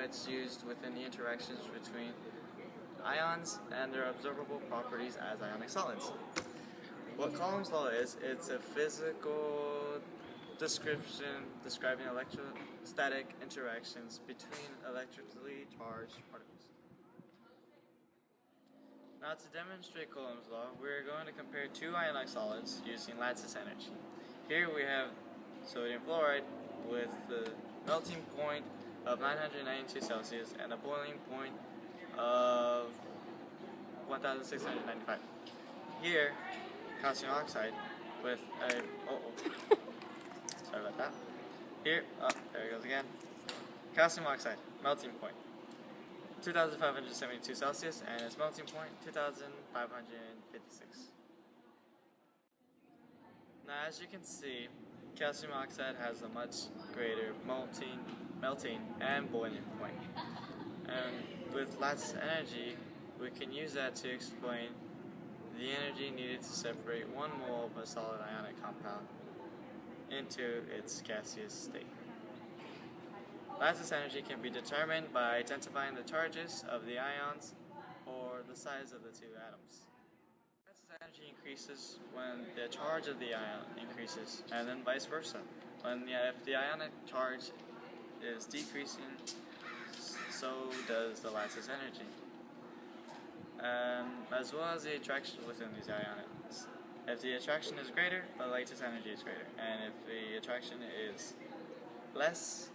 that's used within the interactions between ions and their observable properties as ionic solids. What Coulombs law is, it's a physical description describing electrostatic interactions between electrically charged particles. Now, to demonstrate Coulombs law, we're going to compare two ionic solids using lattice energy. Here we have sodium fluoride with the melting point of 992 Celsius and a boiling point of 1695. Here, calcium oxide with a sorry about that. Here, there it goes again. Calcium oxide, melting point 2572 Celsius, and its melting point 2556. Now, as you can see, calcium oxide has a much greater melting and boiling point. And with lattice energy, we can use that to explain the energy needed to separate 1 mole of a solid ionic compound into its gaseous state. Lattice energy can be determined by identifying the charges of the ions or the size of the two atoms. Lattice energy increases when the charge of the ion increases, and then vice versa. If the ionic charge is decreasing, so does the lattice energy. As well as the attraction within these ions. If the attraction is greater, the lattice energy is greater, and if the attraction is less,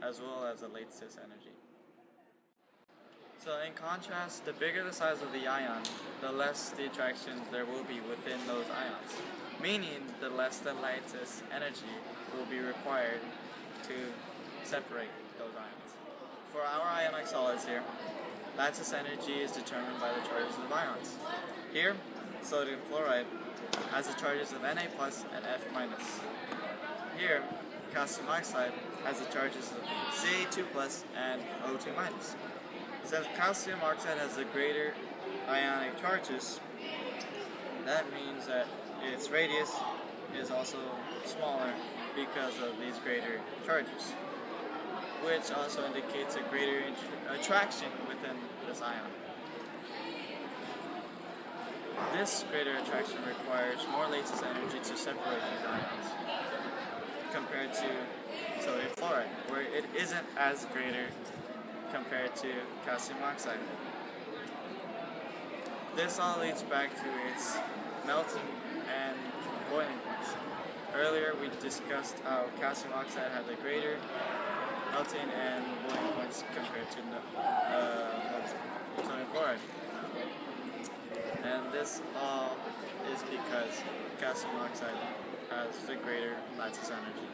as well as the lattice energy. So in contrast, the bigger the size of the ion, the less the attraction there will be within those ions, meaning the less the lattice energy will be required to separate those ions. For our ionic solids here, lattice energy is determined by the charges of ions. Here, sodium fluoride has the charges of Na plus and F minus. Here, calcium oxide has the charges of Ca2 plus and O2 minus. Since calcium oxide has the greater ionic charges, that means that its radius is also smaller because of these greater charges, which also indicates a greater attraction within this ion. This greater attraction requires more lattice energy to separate these ions compared to sodium fluoride, where it isn't as greater compared to calcium oxide. This all leads back to its melting and boiling points. Earlier we discussed how calcium oxide had the greater melting and boiling points compared to sodium fluoride. And this all is because calcium oxide has the greater lattice energy.